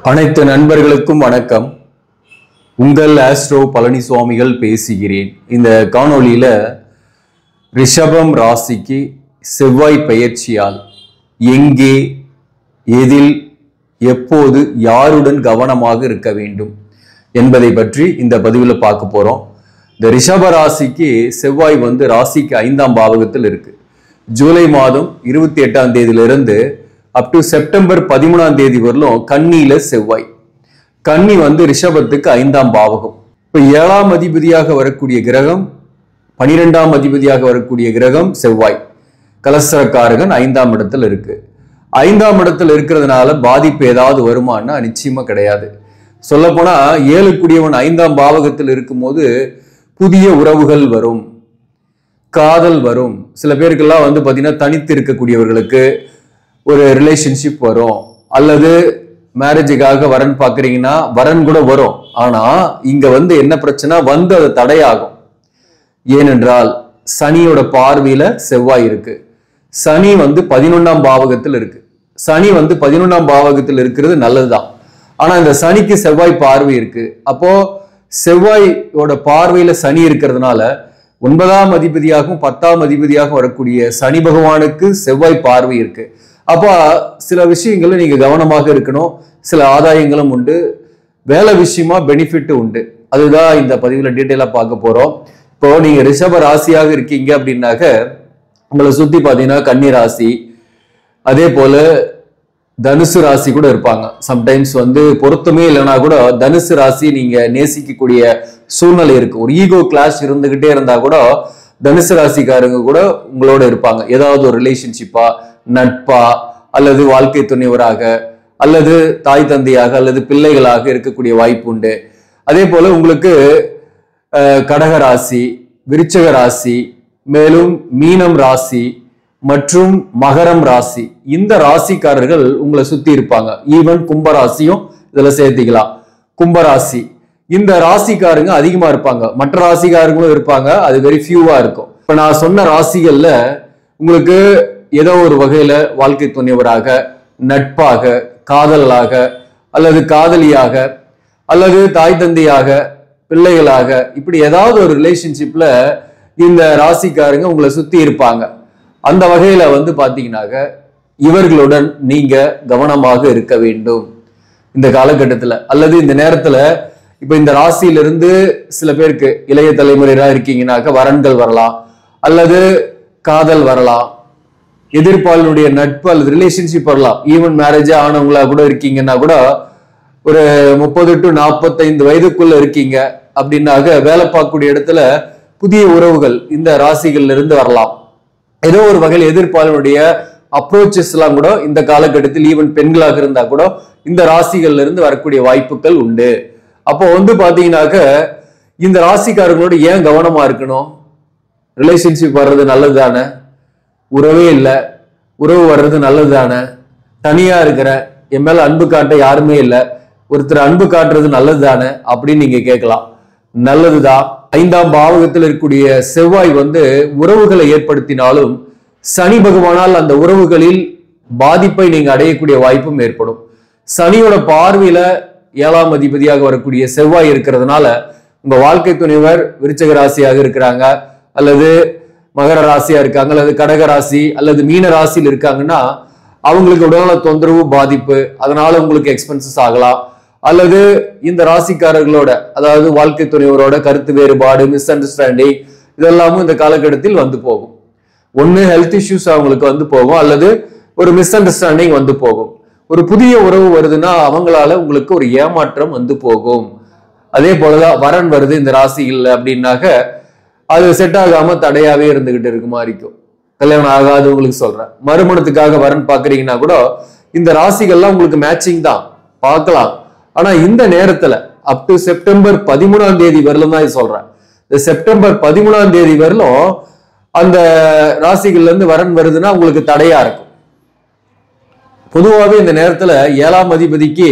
அனைத்து நண்பர்களுக்கும் வணக்கம். உங்கள் ஆஸ்ட்ரோ பழனிசுவாமிகள் பேசுகிறேன். இந்த காணொளியில ரிஷபம் ராசிக்கு செவ்வாய் பெயர்ச்சியால் எங்கே, எதில், எப்போது, யாருடன் கவனமாக இருக்க வேண்டும் என்பதை பற்றி இந்த பதிவில் பார்க்க போறோம். இந்த ரிஷப ராசிக்கு செவ்வாய் ராசிக்கு 5ஆம் பாவகத்தில் இருக்கு. ஜூலை மாதம் 28ஆம் தேதியிலிருந்து அப் டு செப்டம்பர் 13ஆம் தேதி வரலும் கன்னியில செவ்வாய். கன்னி ரிஷபத்துக்கு 5ஆம் பாவகம். இப்ப 7ஆம் அதிபதியாக வரக்கூடிய கிரகம், 12ஆம் அதிபதியாக வரக்கூடிய கிரகம் செவ்வாய், கலசரக்காரகன் 5ஆம் இடத்துல இருக்கு. 5ஆம் இடத்துல இருக்கிறதுனால பாதிப்பு ஏதாவது வருமானா நிச்சயமா கிடையாது. சொல்ல போனா 7 கூடியவன் 5ஆம் பாவகத்தில் இருக்கும்போது புதிய உறவுகள் வரும், காதல் வரும். சில பேருக்கெல்லாம் பாத்தீங்கன்னா தனித்து இருக்கக்கூடியவர்களுக்கு ஒரு ரிலேஷன்ஷிப் வரும், அல்லது மேரேஜுக்காக வரன் பாக்குறீங்கன்னா வரன் கூட வரும். ஆனா இங்க என்ன பிரச்சனை அது தடையாகும். ஏனென்றால் சனியோட பார்வையில செவ்வாய் இருக்கு. சனி 11ஆம் பாவகத்தில் இருக்கு. சனி 11ஆம் பாவகத்தில் இருக்கிறது நல்லதுதான். ஆனா இந்த சனிக்கு செவ்வாய் பார்வை இருக்கு. அப்போ செவ்வாயோட பார்வையில சனி இருக்கிறதுனால 9ஆம் அதிபதியாகவும் 10ஆம் அதிபதியாகவும் வரக்கூடிய சனி பகவானுக்கு செவ்வாய் பார்வை இருக்கு. அப்ப சில விஷயங்களை நீங்க கவனமாக இருக்கணும். சில ஆதாயங்களும் உண்டு, வேலை விஷயமா பெனிஃபிட் உண்டு. அதுதான் இந்த பதிவுல டீட்டெயிலா பார்க்க போறோம். இப்போ நீங்க ரிஷப ராசியாக இருக்கீங்க அப்படின்னாக்க உங்களை சுத்தி பாத்தீங்கன்னா கன்னி ராசி, அதே போல தனுசு ராசி கூட இருப்பாங்க. சம்டைம்ஸ் பொருத்தமே இல்லைன்னா கூட தனுசு ராசி நீங்க நேசிக்கக்கூடிய சூழ்நிலை இருக்கு. ஒரு ஈகோ கிளாஷ் இருந்துகிட்டே இருந்தா கூட தனுசு ராசிக்காரங்க கூட உங்களோட இருப்பாங்க. ஏதாவது ஒரு ரிலேஷன்ஷிப்பா, நட்பா, அல்லது வாழ்க்கை துணைவராக, அல்லது தாய் தந்தையாக, அல்லது பிள்ளைகளாக இருக்கக்கூடிய வாய்ப்பு உண்டு. அதே போல உங்களுக்கு கடக ராசி, விருச்சக ராசி, மேலும் மீனம் ராசி மற்றும் மகரம் ராசி, இந்த ராசிக்காரர்கள் உங்களை சுத்தி இருப்பாங்க. ஈவன் கும்பராசியும் இதுல சேர்த்திக்கலாம். கும்பராசி இந்த ராசிக்காரங்க அதிகமா இருப்பாங்க. மற்ற ராசிக்காரங்களும் இருப்பாங்க, அது வெரி ஃபியூவா இருக்கும். இப்ப நான் சொன்ன ராசிகள்ல உங்களுக்கு ஏதோ ஒரு வகையில வாழ்க்கை துணைவராக, நட்பாக, காதலாக, அல்லது காதலியாக, அல்லது தாய் தந்தையாக, பிள்ளைகளாக, இப்படி ஏதாவது ஒரு ரிலேஷன்ஷிப்ல இந்த ராசிக்காரங்க உங்களை சுத்தி இருப்பாங்க. அந்த வகையில பாத்தீங்கன்னாக்க இவர்களுடன் நீங்க கவனமாக இருக்க வேண்டும் இந்த காலகட்டத்துல, அல்லது இந்த நேரத்துல. இப்ப இந்த ராசியிலிருந்து சில பேருக்கு இளைய தலைமுறையா இருக்கீங்கன்னாக்க வரன்கள் வரலாம், அல்லது காதல் வரலாம், எதிர்ப்பாளனுடைய நட்பு அல்லது ரிலேஷன்ஷிப் வரலாம். ஈவன் மேரேஜ் ஆனவங்களா கூட இருக்கீங்கன்னா கூட ஒரு 30 to 45 வயதுக்குள்ள இருக்கீங்க அப்படின்னாக்க வேலை பார்க்கக்கூடிய இடத்துல புதிய உறவுகள் இந்த ராசிகள்ல இருந்து வரலாம். ஏதோ ஒரு வகையில் எதிர்ப்பாளனுடைய அப்ரோச்சஸ் எல்லாம் கூட இந்த காலகட்டத்தில், ஈவன் பெண்களாக இருந்தா கூட இந்த ராசிகள்ல இருந்து வரக்கூடிய வாய்ப்புகள் உண்டு. அப்போ பாத்தீங்கன்னாக்க இந்த ராசிக்காரங்களோட ஏன் கவனமா இருக்கணும்? ரிலேஷன்ஷிப் வர்றது நல்லது தானே, உறவே இல்லை, உறவு வர்றது நல்லது தானே, தனியா இருக்கிற, என் மேல அன்பு காட்ட யாருமே இல்லை, ஒருத்தர் அன்பு காட்டுறது நல்லது தானே அப்படின்னு நீங்க கேட்கலாம். நல்லதுதான். 5ஆம் பாவகத்தில் இருக்கக்கூடிய செவ்வாய் உறவுகளை ஏற்படுத்தினாலும் சனி பகவானால் அந்த உறவுகளில் பாதிப்பை நீங்க அடையக்கூடிய வாய்ப்பும் ஏற்படும். சனியோட பார்வையில 7ஆம் அதிபதியாக வரக்கூடிய செவ்வாய் இருக்கிறதுனால உங்க வாழ்க்கை துணைவர் விருச்சக ராசியாக இருக்கிறாங்க, அல்லது மகர ராசியா இருக்காங்க, அல்லது கடக ராசி, அல்லது மீன ராசியில் இருக்காங்கன்னா அவங்களுக்கு உடல்நல தொந்தரவு, பாதிப்பு, அதனால உங்களுக்கு எக்ஸ்பென்சஸ் ஆகலாம். அல்லது இந்த ராசிக்காரர்களோட, அதாவது வாழ்க்கை துணைவரோட கருத்து வேறுபாடு, மிஸ் அண்டர்ஸ்டாண்டிங், இதெல்லாமும் இந்த காலகட்டத்தில் போகும். ஒண்ணு ஹெல்த் இஷ்யூஸ் அவங்களுக்கு போகும், அல்லது ஒரு மிஸ் அண்டர்ஸ்டாண்டிங் போகும். ஒரு புதிய உறவு வருதுன்னா அவங்களால உங்களுக்கு ஒரு ஏமாற்றம் போகும். அதே போலதான் வரன் வருது இந்த ராசிகள் அப்படின்னாக்க அது செட் ஆகாம தடையாவே இருந்துகிட்டு இருக்கு மாதிரி இருக்கும். கல்யாணம் ஆகாது உங்களுக்கு சொல்றேன். மறுமணத்துக்காக வரன் பாக்குறீங்கன்னா கூட இந்த ராசிகள்லாம் உங்களுக்கு மேட்சிங் தான் பார்க்கலாம். ஆனா இந்த நேரத்துல அப் டு செப்டம்பர் 13ஆம் தேதி வரலும் தான் சொல்றேன். இந்த செப்டம்பர் 13ஆம் தேதி வரலும் அந்த ராசிகள்ல இருந்து வரன் வருதுன்னா உங்களுக்கு தடையா இருக்கும். பொதுவாகவே இந்த நேரத்துல 7ஆம் அதிபதிக்கு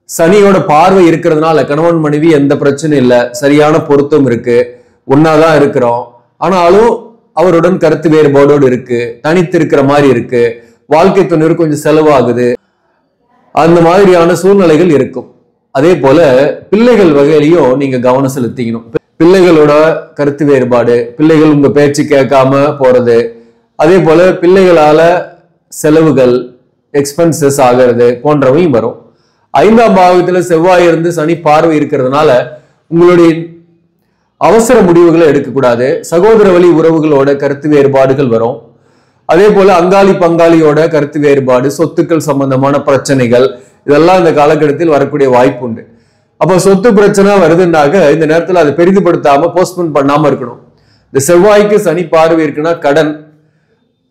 சனியோட பார்வை இருக்கிறதுனால கணவன் மனைவி எந்த பிரச்சனையும் இல்லை, சரியான பொருத்தம் இருக்கு, ஒன்னாதான் இருக்கிறோம். ஆனாலும் அவருடன் கருத்து வேறுபாடோடு இருக்கு, தனித்து இருக்கிற மாதிரி இருக்கு, வாழ்க்கை துணைவர் கொஞ்சம் செலவாகுது. அந்த மாதிரியான சூழ்நிலைகள் இருக்கும். அதே போல பிள்ளைகள் வகையிலையும் நீங்க கவனம் செலுத்திக்கணும். பிள்ளைகளோட கருத்து வேறுபாடு, பிள்ளைகள் உங்க பேச்சு கேட்காம போறது, அதே போல பிள்ளைகளால செலவுகள் எக்ஸ்பென்சஸ் ஆகிறது போன்றவையும் வரும். 5ஆம் பாவத்துல செவ்வாய் இருந்து சனி பார்வை இருக்கிறதுனால உங்களுடைய அவசர முடிவுகளை எடுக்கக்கூடாது. சகோதர வழி உறவுகளோட கருத்து வேறுபாடுகள் வரும். அதே போல அங்காளி பங்காளியோட கருத்து வேறுபாடு, சொத்துக்கள் சம்பந்தமான பிரச்சனைகள், இதெல்லாம் இந்த காலகட்டத்தில் வரக்கூடிய வாய்ப்பு உண்டு. அப்ப சொத்து பிரச்சனை வருதுன்னாக இந்த நேரத்தில் அதை பெரிதுபடுத்தாம போஸ்ட்போன் பண்ணாம இருக்கணும். இந்த செவ்வாய்க்கு சனி பார்வை இருக்குன்னா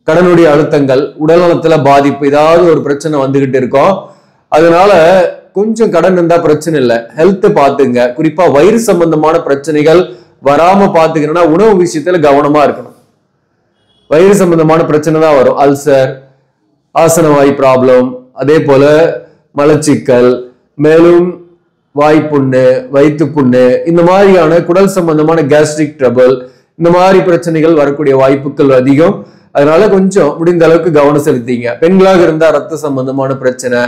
கடனுடைய அழுத்தங்கள், உடல்நலத்துல பாதிப்பு, ஏதாவது ஒரு பிரச்சனை வந்துகிட்டு இருக்கும். அதனால கொஞ்சம் கடன் இருந்தா பிரச்சனை இல்லை, ஹெல்த் பாத்துங்க. குறிப்பா வயிறு சம்பந்தமான பிரச்சனைகள் வராம பாத்துக்கணும்னா உணவு விஷயத்துல கவனமா இருக்கணும். வயிறு சம்பந்தமான பிரச்சனை தான் வரும். அல்சர், ஆசனவாய் ப்ராப்ளம், அதே போல மலச்சிக்கல், மேலும் வாய்ப்புண்ணு, வயிற்று புண்ணு, இந்த மாதிரியான குடல் சம்பந்தமான கேஸ்ட்ரிக் ட்ரபிள், இந்த மாதிரி பிரச்சனைகள் வரக்கூடிய வாய்ப்புகள் அதிகம். அதனால கொஞ்சம் முடிந்த அளவுக்கு கவனம் செலுத்திங்க. பெண்களாக இருந்தா ரத்த சம்பந்தமான பிரச்சனை,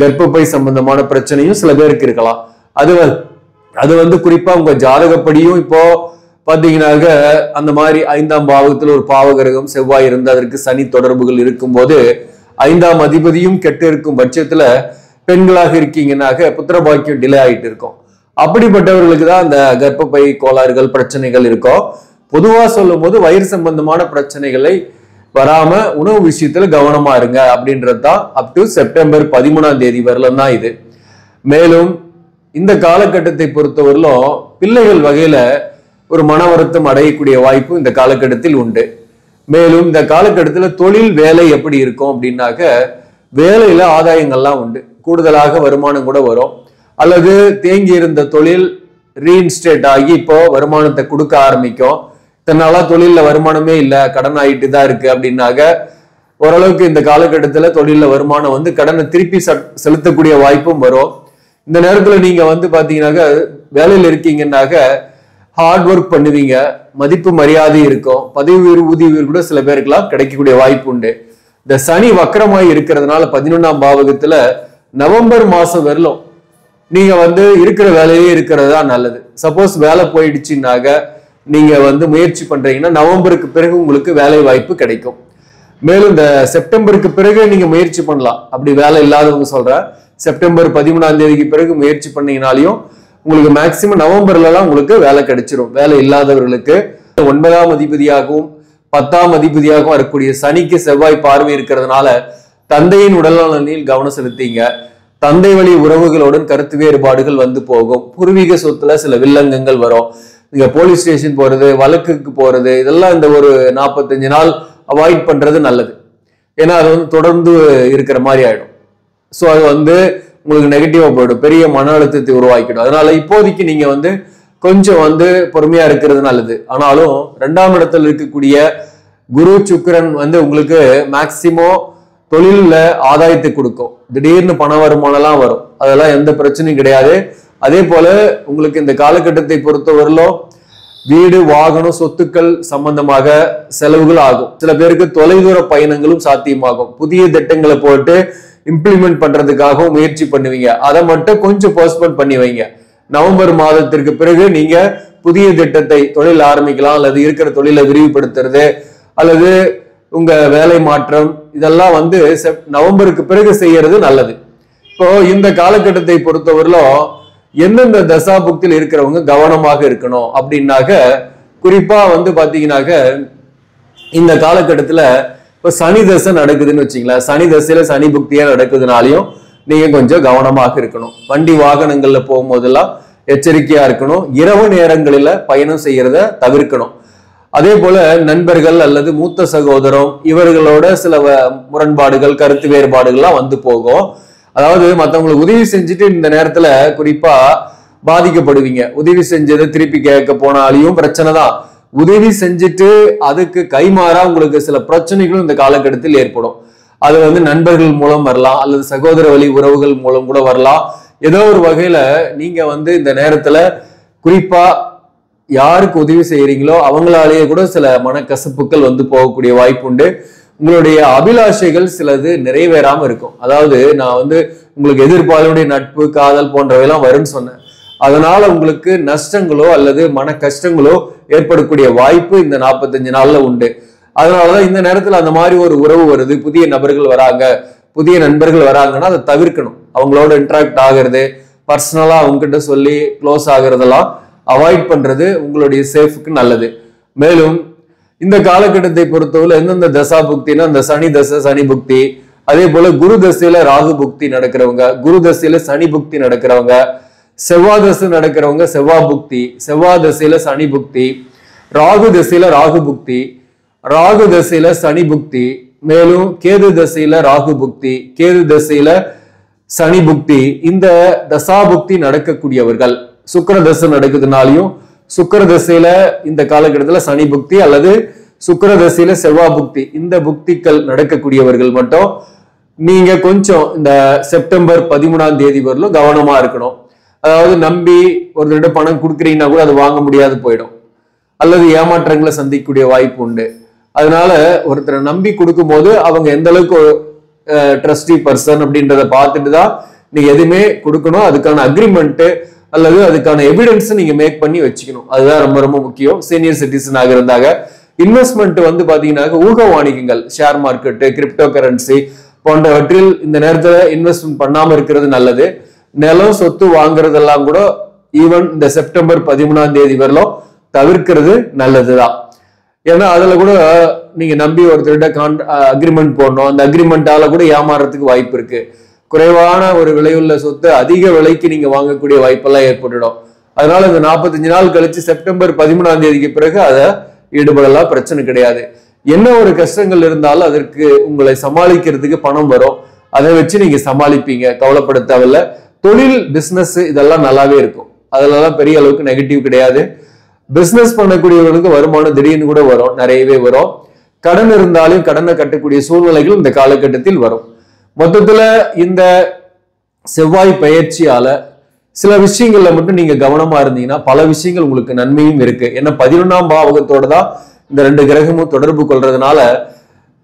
கர்ப்பப்பை சம்பந்தமான பிரச்சனையும் சில பேருக்கு இருக்கலாம். அது வந்து குறிப்பா உங்க ஜாதகப்படியும் இப்போ பாத்தீங்கன்னாக்க அந்த மாதிரி 5ஆம் பாவகத்துல ஒரு பாவகிரகம் செவ்வாய் இருந்து அதற்கு சனி தொடர்புகள் இருக்கும்போது 5ஆம் அதிபதியும் கெட்டு இருக்கும் பட்சத்துல பெண்களாக இருக்கீங்கன்னாக்க புத்திர பாக்கியம் டிலே ஆயிட்டு இருக்கும். அப்படிப்பட்டவர்களுக்கு தான் அந்த கர்ப்பப்பை கோளாறுகள் பிரச்சனைகள் இருக்கும். பொதுவா சொல்லும் போது வயிறு சம்பந்தமான பிரச்சனைகளை வராம உணவு விஷயத்துல கவனமா இருங்க அப்படின்றதுதான் அப் டு செப்டம்பர் 13ஆம் தேதி வரலாம் தான் இது. மேலும் இந்த காலகட்டத்தை பொறுத்தவரையிலும் பிள்ளைகள் வகையில ஒரு மன வருத்தம் அடையக்கூடிய வாய்ப்பு இந்த காலகட்டத்தில் உண்டு. மேலும் இந்த காலகட்டத்தில் தொழில் வேலை எப்படி இருக்கும் அப்படின்னாக்க வேலையில ஆதாயங்கள்லாம் உண்டு. கூடுதலாக வருமானம் கூட வரும். அல்லது தேங்கி இருந்த தொழில் ரீஇன்ஸ்டேட் ஆகி இப்போ வருமானத்தை கொடுக்க ஆரம்பிக்கும். இதனால தொழில வருமானமே இல்லை, கடன் ஆகிட்டு தான் இருக்கு அப்படின்னாக்க ஓரளவுக்கு இந்த காலகட்டத்துல தொழில வருமானம் வந்து கடனை திருப்பி செலுத்தக்கூடிய வாய்ப்பும் வரும். இந்த நேரத்துல நீங்க வந்து பாத்தீங்கன்னாக்க வேலையில இருக்கீங்கன்னாக்க ஹார்ட் ஒர்க் பண்ணுவீங்க, மதிப்பு மரியாதை இருக்கும், பதவி உயர்வு ஊதிய உயர்வு கூட சில பேருக்குலாம் கிடைக்கக்கூடிய வாய்ப்பு உண்டு. இந்த சனி வக்கரமாய் இருக்கிறதுனால 11ஆம் பாவகத்துல நவம்பர் மாசம் வரலும் நீங்க வந்து இருக்கிற வேலையே இருக்கிறது தான் நல்லது. சப்போஸ் வேலை போயிடுச்சுன்னாக்க நீங்க வந்து முயற்சி பண்றீங்கன்னா நவம்பருக்கு பிறகு உங்களுக்கு வேலை வாய்ப்பு கிடைக்கும். மேலும் இந்த செப்டம்பருக்கு பிறகு நீங்க முயற்சி பண்ணலாம். அப்படி வேலை இல்லாதவங்க சொல்றேன், செப்டம்பர் 13ஆம் தேதிக்கு பிறகு முயற்சி பண்ணீங்கனாலையும் உங்களுக்கு மேக்சிமம் நவம்பர்லாம் உங்களுக்கு வேலை கிடைச்சிரும். வேலை இல்லாதவர்களுக்கு 9ஆம் அதிபதியாகவும் 10ஆம் அதிபதியாகவும் வரக்கூடிய சனிக்கு செவ்வாய் பார்வை இருக்கிறதுனால தந்தையின் உடல்நலனில் கவனம் செலுத்திங்க. தந்தை வழி உறவுகளுடன் கருத்து வேறுபாடுகள் வந்து போகும். பூர்வீக சொத்துல சில வில்லங்கங்கள் வரும். நீங்க போலீஸ் ஸ்டேஷன் போறது, வழக்குக்கு போறது, இதெல்லாம் இந்த ஒரு 45 நாள் அவாய்ட் பண்றது நல்லது. ஏன்னா அது வந்து தொடர்ந்து இருக்கிற மாதிரி ஆயிடும். ஸோ அது வந்து உங்களுக்கு நெகட்டிவா போயிடும், பெரிய மன அழுத்தத்தை உருவாக்கிடும். அதனால இப்போதைக்கு நீங்க வந்து கொஞ்சம் வந்து பொறுமையா இருக்கிறது நல்லது. ஆனாலும் 2ஆம் இடத்துல இருக்கக்கூடிய குரு சுக்கிரன் வந்து உங்களுக்கு மேக்சிமம் தொழில ஆதாயத்தை கொடுக்கும். திடீர்னு பண வருமானம்லாம் வரும், அதெல்லாம் எந்த பிரச்சனையும் கிடையாது. அதே போல உங்களுக்கு இந்த காலகட்டத்தை பொறுத்தவரையிலும் வீடு, வாகனம், சொத்துக்கள் சம்பந்தமாக செலவுகள் ஆகும். சில பேருக்கு தொலைதூர பயணங்களும் சாத்தியமாகும். புதிய திட்டங்களை போட்டு இம்ப்ளிமெண்ட் பண்றதுக்காகவும் முயற்சி பண்ணுவீங்க. அதை மட்டும் கொஞ்சம் போஸ்ட்போன் பண்ணி வைங்க. நவம்பர் மாதத்திற்கு பிறகு நீங்க புதிய திட்டத்தை தொழில் ஆரம்பிக்கலாம், அல்லது இருக்கிற தொழிலை விரிவுபடுத்துறது, அல்லது உங்க வேலை மாற்றம், இதெல்லாம் வந்து நவம்பருக்கு பிறகு செய்யறது நல்லது. இப்போ இந்த காலகட்டத்தை பொறுத்தவரையிலும் எந்தெந்த தசாபுக்தியில் இருக்கிறவங்க கவனமாக இருக்கணும் அப்படின்னாக்க குறிப்பா வந்து பாத்தீங்கன்னாக்க இந்த காலகட்டத்துல இப்ப சனி தசை நடக்குதுன்னு வச்சுங்களேன். சனி தசையில சனி புக்தியா நடக்குதுனாலையும் நீங்க கொஞ்சம் கவனமாக இருக்கணும். வண்டி வாகனங்கள்ல போகும்போதெல்லாம் எச்சரிக்கையா இருக்கணும். இரவு நேரங்களில பயணம் செய்யறத தவிர்க்கணும். அதே போல நண்பர்கள் அல்லது மூத்த சகோதரம் இவர்களோட சில முரண்பாடுகள், கருத்து வேறுபாடுகள்லாம் வந்து போகும். அதாவது மற்றவங்களுக்கு உதவி செஞ்சுட்டு இந்த நேரத்துல குறிப்பா பாதிக்கப்படுவீங்க. உதவி செஞ்சதை திருப்பி கேட்க போனாலையும் பிரச்சனை தான். உதவி செஞ்சுட்டு அதுக்கு கைமாறா உங்களுக்கு சில பிரச்சனைகளும் இந்த காலகட்டத்தில் ஏற்படும். அது வந்து நண்பர்கள் மூலம் வரலாம், அல்லது சகோதர வழி உறவுகள் மூலம் கூட வரலாம். ஏதோ ஒரு வகையில நீங்க வந்து இந்த நேரத்துல குறிப்பா யாருக்கு உதவி செய்யறீங்களோ அவங்களாலேயே கூட சில மனக்கசப்புகள் வந்து போகக்கூடிய வாய்ப்பு உண்டு. உங்களுடைய அபிலாஷைகள் சிலது நிறைவேறாம இருக்கும். அதாவது நான் வந்து உங்களுக்கு எதிர்பாலுடைய நட்பு காதல் போன்றவையெல்லாம் வரும்னு சொன்னேன். அதனால உங்களுக்கு நஷ்டங்களோ அல்லது மன கஷ்டங்களோ ஏற்படக்கூடிய வாய்ப்பு இந்த 45 நாள்ல உண்டு. அதனாலதான் இந்த நேரத்துல அந்த மாதிரி ஒரு உறவு வருது, புதிய நபர்கள் வராங்க, புதிய நண்பர்கள் வராங்கன்னா அதை தவிர்க்கணும். அவங்களோட இன்டராக்ட் ஆகிறது, பர்சனலா அவங்க கிட்ட சொல்லி க்ளோஸ் ஆகுறதெல்லாம் அவாய்ட் பண்றது உங்களுடைய சேஃபுக்கு நல்லது. மேலும் இந்த காலகட்டத்தை பொறுத்தவரை எந்தெந்த தசா புக்தினா இந்த சனி தசை சனி புக்தி, அதே போல குரு தசையில ராகு புக்தி நடக்கிறவங்க, குரு தசையில சனி புக்தி நடக்கிறவங்க, செவ்வாய் தசை நடக்கிறவங்க செவ்வாய் புக்தி, செவ்வாய் தசையில சனி புக்தி, ராகு தசையில ராகு புக்தி, ராகு தசையில சனி புக்தி, மேலும் கேது தசையில ராகு புக்தி, கேது தசையில சனி புக்தி. இந்த தசா புக்தி நடக்கக்கூடியவர்கள் சுக்கிர தசை நடக்குதுனாலையும் சுக்கிர தசையில இந்த காலகட்டத்துல சனி புக்தி அல்லது சுக்கிர தசையில செவ்வாய் புக்தி, இந்த புக்திகள் நடக்கக்கூடியவர்கள் மட்டும் நீங்க கொஞ்சம் இந்த செப்டம்பர் 13ஆம் தேதி வரலும் கவனமா இருக்கணும். அதாவது நம்பி ஒருத்தருட பணம் கொடுக்குறீங்கன்னா கூட அது வாங்க முடியாது போயிடும், அல்லது ஏமாற்றங்களை சந்திக்கக்கூடிய வாய்ப்பு உண்டு. அதனால ஒருத்தரை நம்பி கொடுக்கும் போது அவங்க எந்த அளவுக்கு ட்ரஸ்டி பர்சன் அப்படின்றத பார்த்துட்டு தான் நீங்க எதுவுமே கொடுக்கணும். அதுக்கான அக்ரிமெண்ட் அல்லது அதுக்கான எவிடன்ஸ் நீங்க மேக் பண்ணி வச்சுக்கணும். அதுதான் ரொம்ப ரொம்ப முக்கியம். சீனியர் சிட்டிசனாக இருந்தாங்க. இன்வெஸ்ட்மெண்ட் வந்து பாத்தீங்கன்னா ஊக வாணிகங்கள், ஷேர் மார்க்கெட்டு, கிரிப்டோ கரன்சி போன்றவற்றில் இந்த நேரத்துல இன்வெஸ்ட்மெண்ட் பண்ணாம இருக்கிறது நல்லது. நிலம் சொத்து வாங்குறதெல்லாம் கூட ஈவன் இந்த செப்டம்பர் 13ஆம் தேதி வரலும் தவிர்க்கிறது நல்லதுதான். ஏன்னா அதுல கூட நீங்க நம்பி ஒருத்தர்கிட்ட அக்ரிமெண்ட் போடணும், அந்த அக்ரிமெண்டால கூட ஏமாறதுக்கு வாய்ப்பு இருக்கு. குறைவான ஒரு விலையுள்ள சொத்து அதிக விலைக்கு நீங்க வாங்கக்கூடிய வாய்ப்பெல்லாம் ஏற்பட்டுடும். அதனால இந்த 45 நாள் கழிச்சு செப்டம்பர் 13ஆம் தேதிக்கு பிறகு அதை ஈடுபடலாம், பிரச்சனை கிடையாது. என்ன ஒரு கஷ்டங்கள் இருந்தாலும் அதற்கு உங்களை சமாளிக்கிறதுக்கு பணம் வரும், அதை வச்சு நீங்க சமாளிப்பீங்க, கவலைப்பட தேவையில்ல. தொழில் பிசினஸ் இதெல்லாம் நல்லாவே இருக்கும், அதெல்லாம் பெரிய அளவுக்கு நெகட்டிவ் கிடையாது. பிசினஸ் பண்ணக்கூடியவர்களுக்கு வருமானம் திடீர்னு கூட வரும், நிறையவே வரும். கடன் இருந்தாலும் கடனை கட்டக்கூடிய சூழ்நிலைகள் இந்த காலகட்டத்தில் வரும். மொத்தத்துல இந்த செவ்வாய் பயிற்சியால சில விஷயங்கள்ல மட்டும் நீங்க கவனமா இருந்தீங்கன்னா பல விஷயங்கள் உங்களுக்கு நன்மையும் இருக்கு. ஏன்னா 11ஆம் பாவகத்தோட தான் இந்த 2 கிரகமும் தொடர்பு கொள்றதுனால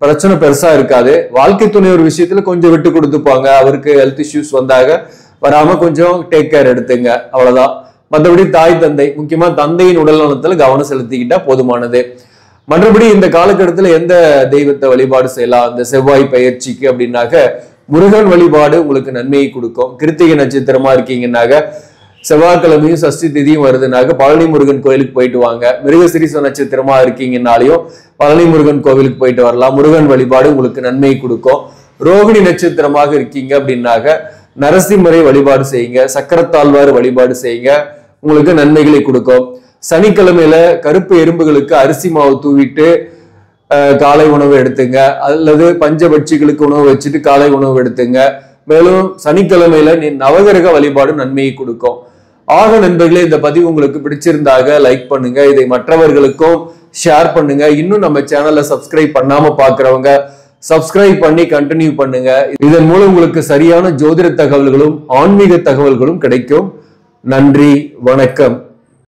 பிரச்சனை பெருசா இருக்காது. வாழ்க்கை துணை ஒரு விஷயத்துல கொஞ்சம் விட்டு கொடுத்துப்பாங்க, அவருக்கு ஹெல்த் இஷ்யூஸ் வந்தாங்க வராம கொஞ்சம் டேக் கேர் எடுத்துங்க, அவ்வளவுதான். மற்றபடி தாய் தந்தை, முக்கியமா தந்தையின் உடல் நலத்துல கவனம் செலுத்திக்கிட்டா போதுமானது. மற்றபடி இந்த காலகட்டத்துல எந்த தெய்வத்தை வழிபாடு செய்யலாம் இந்த செவ்வாய் பயிற்சிக்கு அப்படின்னாக்க முருகன் வழிபாடு உங்களுக்கு நன்மையை கொடுக்கும். கிருத்திகை நட்சத்திரமா இருக்கீங்கன்னாக்க செவ்வாய்க்கிழமையும் சஷ்டி திதியும் வருதுனாக்க பழனி முருகன் கோயிலுக்கு போயிட்டு வாங்க. மிருகசிரீச நட்சத்திரமா இருக்கீங்கன்னாலையும் பழனி முருகன் கோவிலுக்கு போயிட்டு வரலாம். முருகன் வழிபாடு உங்களுக்கு நன்மையை கொடுக்கும். ரோகிணி நட்சத்திரமாக இருக்கீங்க அப்படின்னாக்க நரசிம்மரை வழிபாடு செய்யுங்க, சக்கரத்தாழ்வார் வழிபாடு செய்யுங்க, உங்களுக்கு நன்மைகளை கொடுக்கும். சனிக்கிழமையில கருப்பு எறும்புகளுக்கு அரிசி மாவு தூவிட்டு காலை உணவு எடுத்துங்க, அல்லது பஞ்சபட்சிகளுக்கு உணவு வச்சுட்டு காலை உணவு எடுத்துங்க. மேலும் சனிக்கிழமையில நவகிரக வழிபாடு நன்மையை கொடுக்கும். ஆக நண்பர்களே, இந்த பதிவு உங்களுக்கு பிடிச்சிருந்தாக லைக் பண்ணுங்க, இதை மற்றவர்களுக்கும் ஷேர் பண்ணுங்க. இன்னும் நம்ம சேனலை சப்ஸ்கிரைப் பண்ணாம பாக்குறவங்க சப்ஸ்கிரைப் பண்ணி கண்டினியூ பண்ணுங்க. இதன் மூலம் உங்களுக்கு சரியான ஜோதிட தகவல்களும் ஆன்மீக தகவல்களும் கிடைக்கும். நன்றி, வணக்கம்.